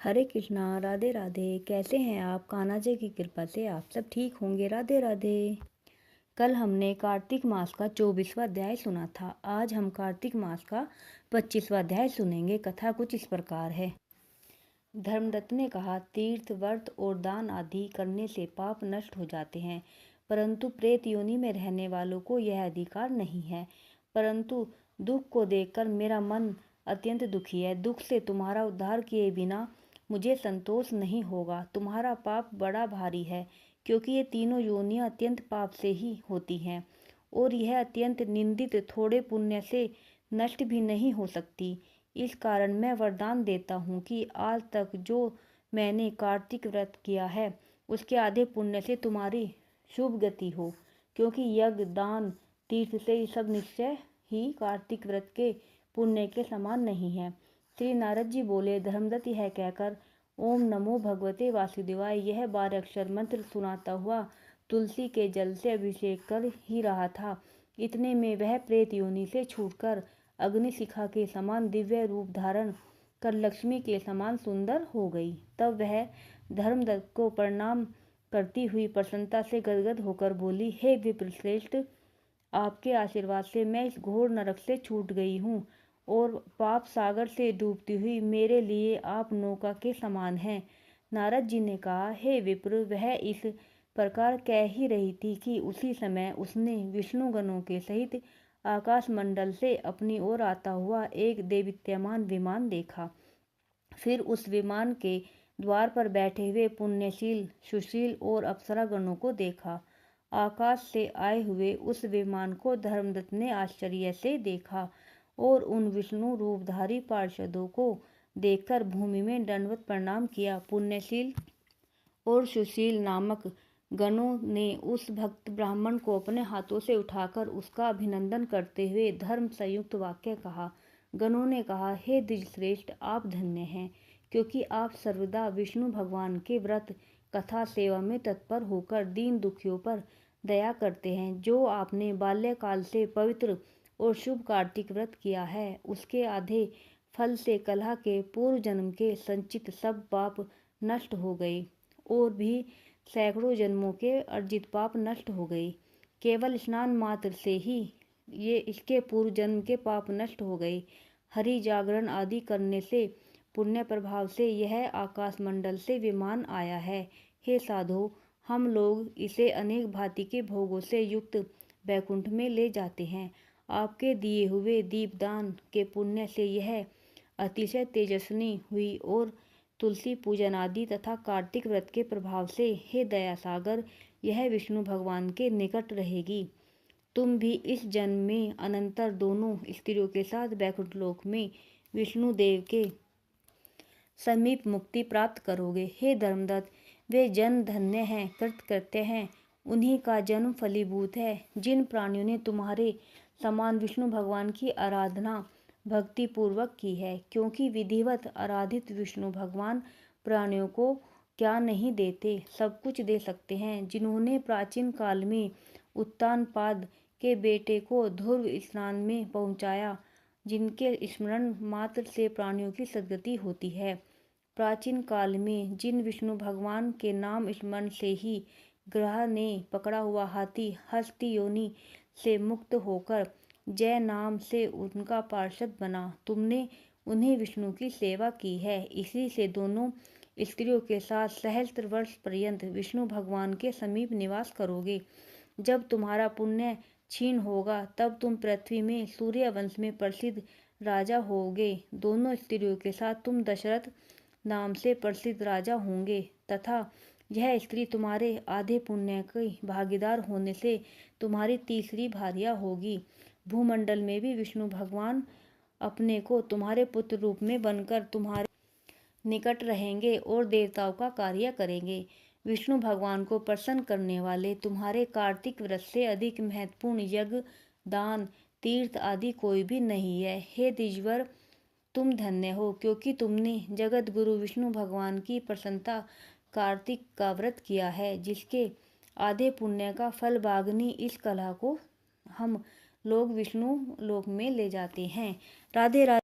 हरे कृष्णा, राधे राधे। कैसे हैं आप? कान्हा जी की कृपा से आप सब ठीक होंगे। राधे राधे। कल हमने कार्तिक मास का 24वां अध्याय सुना था। आज हम कार्तिक मास का 25वां अध्याय सुनेंगे। कथा कुछ इस प्रकार है। धर्मदत्त ने कहा, तीर्थ व्रत और दान आदि करने से पाप नष्ट हो जाते हैं, परंतु प्रेत योनि में रहने वालों को यह अधिकार नहीं है। परंतु दुख को देखकर मेरा मन अत्यंत दुखी है। दुख से तुम्हारा उद्धार किए बिना मुझे संतोष नहीं होगा। तुम्हारा पाप बड़ा भारी है, क्योंकि ये तीनों योनियां अत्यंत पाप से ही होती हैं, और यह अत्यंत निंदित थोड़े पुण्य से नष्ट भी नहीं हो सकती। इस कारण मैं वरदान देता हूँ कि आज तक जो मैंने कार्तिक व्रत किया है, उसके आधे पुण्य से तुम्हारी शुभ गति हो, क्योंकि यज्ञ, दान, तीर्थ से सब निश्चय ही कार्तिक व्रत के पुण्य के समान नहीं है। श्री नारद जी बोले, धर्मदत्त यह कहकर ओम नमो भगवते वासुदेवाय यह 12 अक्षर मंत्र सुनाता हुआ तुलसी के जल से अभिषेक कर ही रहा था। इतने में वह प्रेत योनि से छूटकर अग्निशिखा के समान दिव्य रूप धारण कर लक्ष्मी के समान सुंदर हो गई। तब वह धर्मदत्त को प्रणाम करती हुई प्रसन्नता से गदगद होकर बोली, हे विप्रश्रेष्ठ, आपके आशीर्वाद से मैं इस घोर नरक से छूट गई हूँ, और पाप सागर से डूबती हुई मेरे लिए आप नौका के समान हैं। नारद जी ने कहा, हे विप्र, वह इस प्रकार कह ही रही थी कि उसी समय उसने विष्णु गणों के सहित आकाश मंडल से अपनी ओर आता हुआ एक देदीप्यमान विमान देखा। फिर उस विमान के द्वार पर बैठे हुए पुण्यशील, सुशील और अप्सरा गणों को देखा। आकाश से आए हुए उस विमान को धर्मदत्त ने आश्चर्य से देखा, और उन विष्णु रूपधारी पार्षदों को देखकर भूमि में दंडवत प्रणाम किया। पुण्यशील और सुशील नामक गणों ने उस भक्त ब्राह्मण को अपने हाथों से उठाकर उसका अभिनंदन करते हुए धर्म संयुक्त वाक्य कहा। गणों ने कहा, हे द्विजश्रेष्ठ, आप धन्य हैं, क्योंकि आप सर्वदा विष्णु भगवान के व्रत कथा सेवा में तत्पर होकर दीन दुखियों पर दया करते हैं। जो आपने बाल्यकाल से पवित्र और शुभ कार्तिक व्रत किया है, उसके आधे फल से कलह के पूर्व जन्म के संचित सब पाप नष्ट हो गए, और भी सैकड़ों जन्मों के अर्जित पाप नष्ट हो गए। केवल स्नान मात्र से ही ये इसके पूर्व जन्म के पाप नष्ट हो गए। हरि जागरण आदि करने से पुण्य प्रभाव से यह आकाश मंडल से विमान आया है। हे साधो, हम लोग इसे अनेक भांति के भोगों से युक्त बैकुंठ में ले जाते हैं। आपके दिए हुए दीपदान के पुण्य से यह अतिशय तेजस्विनी हुई, और तुलसी पूजन आदि तथा कार्तिक व्रत के प्रभाव से, हे दया सागर, यह विष्णु भगवान के निकट रहेगी। तुम भी इस जन्म में अनंतर दोनों स्त्रियों के साथ बैकुंठ लोक में विष्णु देव के समीप मुक्ति प्राप्त करोगे। हे धर्मदत्त, वे जन धन्य हैं, कृतकृत्य हैं, उन्हीं का जन्म फलीभूत है। जिन प्राणियों ने तुम्हारे समान विष्णु भगवान की आराधना भक्ति पूर्वक की है, क्योंकि विधिवत आराधित विष्णु भगवान प्राणियों को क्या नहीं देते, सब कुछ दे सकते हैं। जिन्होंने प्राचीन काल में उत्तानपाद के बेटे को ध्रुव स्नान में पहुंचाया, जिनके स्मरण मात्र से प्राणियों की सद्गति होती है। प्राचीन काल में जिन विष्णु भगवान के नाम स्मरण से ही ग्रह ने पकड़ा हुआ हाथी हस्ती योनि से मुक्त होकर जय नाम से उनका पार्षद बना, तुमने उन्हीं विष्णु की सेवा की है। इसी से दोनों स्त्रियों के साथ सहस्त्र वर्ष पर्यंत विष्णु भगवान के समीप निवास करोगे। जब तुम्हारा पुण्य क्षीण होगा, तब तुम पृथ्वी में सूर्य वंश में प्रसिद्ध राजा होगे। दोनों स्त्रियों के साथ तुम दशरथ नाम से प्रसिद्ध राजा होंगे, तथा यह स्त्री तुम्हारे आधे पुण्य की भागीदार होने से तुम्हारी तीसरी भार्या होगी। भूमंडल में भी विष्णु भगवान अपने को तुम्हारे पुत्र रूप में बनकर तुम्हारे निकट रहेंगे और देवताओं का कार्य करेंगे। विष्णु भगवान को प्रसन्न करने वाले तुम्हारे कार्तिक व्रत से अधिक महत्वपूर्ण यज्ञ, दान, तीर्थ आदि कोई भी नहीं है। हे द्विजवर, तुम धन्य हो, क्योंकि तुमने जगत गुरु विष्णु भगवान की प्रसन्नता कार्तिक का व्रत किया है, जिसके आधे पुण्य का फल भागनी इस कला को हम लोग विष्णु लोक में ले जाते हैं। राधे राधे।